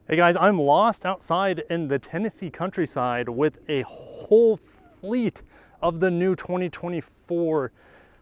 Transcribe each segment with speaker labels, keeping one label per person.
Speaker 1: Hey guys, I'm lost outside in the Tennessee countryside with a whole fleet of the new 2024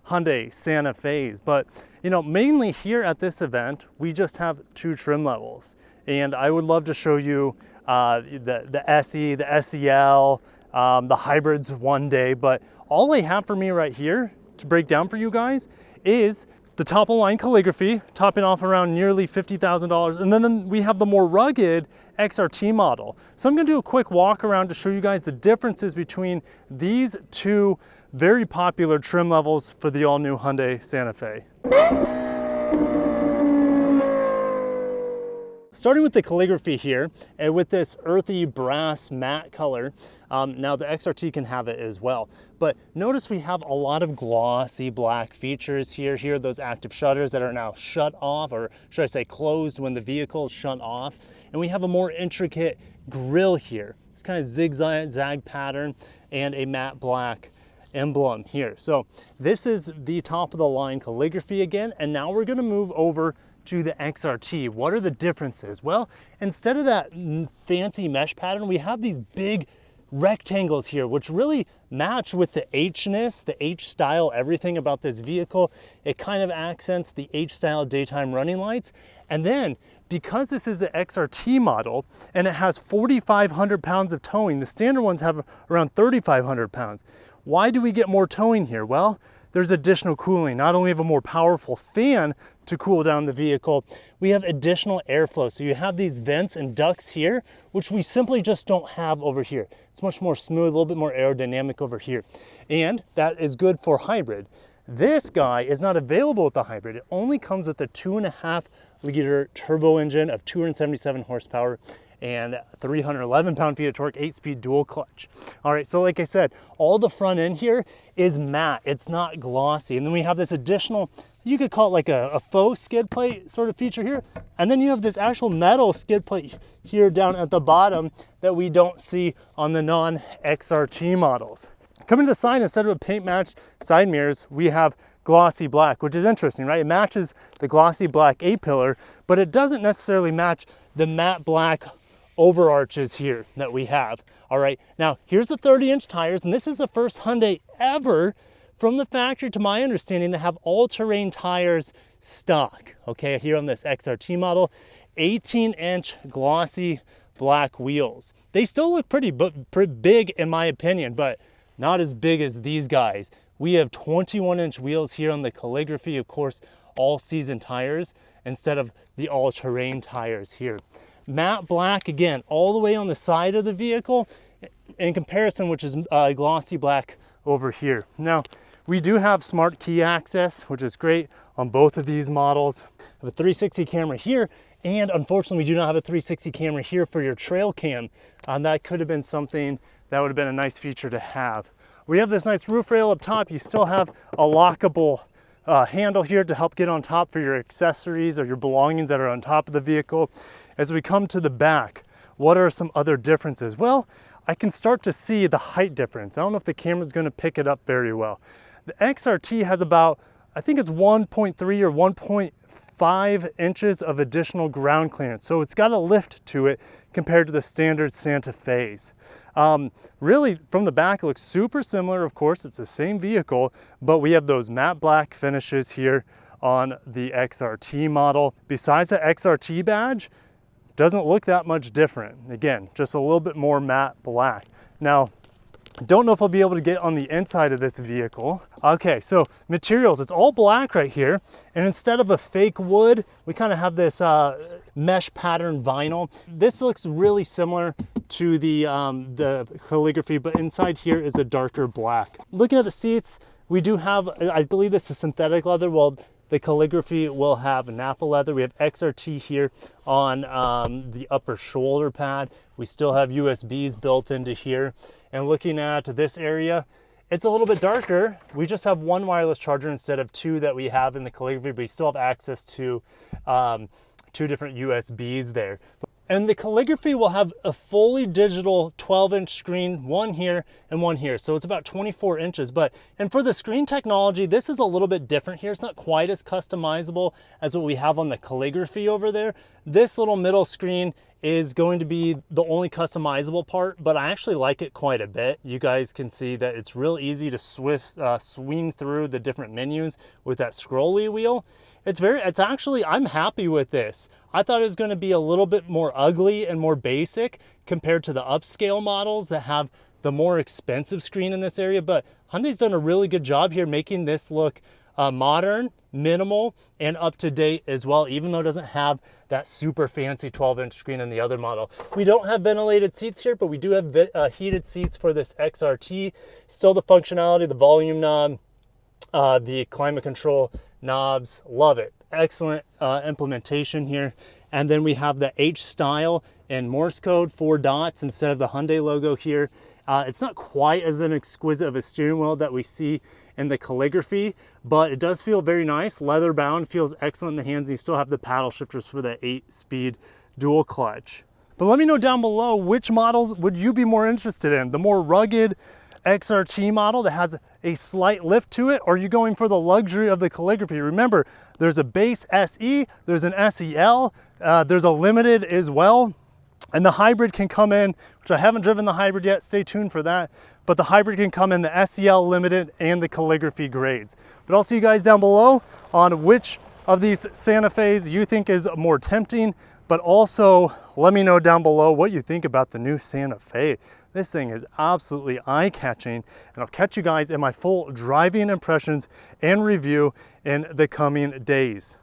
Speaker 1: Hyundai Santa Fe's. But mainly here at this event, we just have two trim levels. And I would love to show you the SE, the SEL, the hybrids one day. But all they have for me right here to break down for you guys is the top of the line Calligraphy, topping off around nearly $50,000. And then we have the more rugged XRT model. So I'm gonna do a quick walk around to show you guys the differences between these two very popular trim levels for the all new Hyundai Santa Fe. Starting with the Calligraphy here, and with this earthy brass matte color, now the XRT can have it as well. But notice we have a lot of glossy black features here. Here are those active shutters that are now shut off, or should I say closed when the vehicle is shut off. And we have a more intricate grille here. It's kind of zigzag pattern and a matte black emblem here. So this is the top of the line Calligraphy again, and now we're gonna move over to the XRT. What are the differences? Well, instead of that fancy mesh pattern, we have these big rectangles here, which really match with the H-ness, the H-style, everything about this vehicle. It kind of accents the H-style daytime running lights. And then, because this is an XRT model and it has 4,500 pounds of towing, the standard ones have around 3,500 pounds. Why do we get more towing here? Well, there's additional cooling. Not only have a more powerful fan to cool down the vehicle, we have additional airflow. So you have these vents and ducts here, which we simply just don't have over here. It's much more smooth, a little bit more aerodynamic over here. And that is good for hybrid. This guy is not available with the hybrid. It only comes with a 2.5 liter turbo engine of 277 horsepower and 311 pound-feet of torque, 8-speed dual clutch. All right, so like I said, all the front end here is matte. It's not glossy. And then we have this additional, you could call it like a faux skid plate sort of feature here. And then you have this actual metal skid plate here down at the bottom that we don't see on the non-XRT models. Coming to the side, instead of a paint matched side mirrors, we have glossy black, which is interesting, right? It matches the glossy black A-pillar, but it doesn't necessarily match the matte black overarches here that we have. All right, now here's the 30-inch tires, and this is the first Hyundai ever from the factory, to my understanding, that have all-terrain tires stock. Okay, here on this XRT model, 18-inch glossy black wheels. They still look pretty big in my opinion, but not as big as these guys. We have 21-inch wheels here on the Calligraphy, of course, all-season tires instead of the all-terrain tires here. Matte black, again, all the way on the side of the vehicle in comparison, which is glossy black over here. Now, we do have smart key access, which is great on both of these models. We have a 360 camera here, and unfortunately, we do not have a 360 camera here for your trail cam. That could have been something that would have been a nice feature to have. We have this nice roof rail up top. You still have a lockable handle here to help get on top for your accessories or your belongings that are on top of the vehicle. As we come to the back, what are some other differences? Well, I can start to see the height difference. I don't know if the camera's gonna pick it up very well. The XRT has about, I think it's 1.3 or 1.5 inches of additional ground clearance. So it's got a lift to it compared to the standard Santa Fe's. Really, from the back, it looks super similar. Of course, it's the same vehicle, but we have those matte black finishes here on the XRT model. Besides the XRT badge, doesn't look that much different. Again, just a little bit more matte black. Now, I don't know if I'll be able to get on the inside of this vehicle. Okay, so materials, it's all black right here. And instead of a fake wood, we kind of have this mesh pattern vinyl. This looks really similar to the Calligraphy, but inside here is a darker black. Looking at the seats, we do have, I believe this is synthetic leather. Well, the Calligraphy will have Napa leather. We have XRT here on the upper shoulder pad. We still have USBs built into here. And looking at this area, it's a little bit darker. We just have one wireless charger instead of two that we have in the Calligraphy, but we still have access to two different USBs there. And the Calligraphy will have a fully digital 12-inch screen, one here and one here. So it's about 24 inches. And for the screen technology, this is a little bit different here. It's not quite as customizable as what we have on the Calligraphy over there. This little middle screen is going to be the only customizable part, but I actually like it quite a bit. You guys can see that it's real easy to swing through the different menus with that scrolly wheel. It's actually, I'm happy with this. I thought it was going to be a little bit more ugly and more basic compared to the upscale models that have the more expensive screen in this area, but Hyundai's done a really good job here making this look modern, minimal, and up to date as well, even though it doesn't have that super fancy 12-inch screen in the other model. We don't have ventilated seats here, but we do have heated seats for this XRT. Still the functionality, the volume knob, the climate control knobs, love it. Excellent implementation here. And then we have the H style and Morse code, 4 dots instead of the Hyundai logo here. It's not quite as an exquisite of a steering wheel that we see in the Calligraphy, but it does feel very nice. Leather bound, feels excellent in the hands, and you still have the paddle shifters for the 8-speed dual clutch. But let me know down below, which models would you be more interested in? The more rugged XRT model that has a slight lift to it, or are you going for the luxury of the Calligraphy? Remember, there's a base SE, there's an SEL, there's a limited as well. And the hybrid can come in, which I haven't driven the hybrid yet, stay tuned for that. But the hybrid can come in the SEL Limited and the Calligraphy grades. But I'll see you guys down below on which of these Santa Fe's you think is more tempting. But also let me know down below what you think about the new Santa Fe. This thing is absolutely eye-catching, and I'll catch you guys in my full driving impressions and review in the coming days.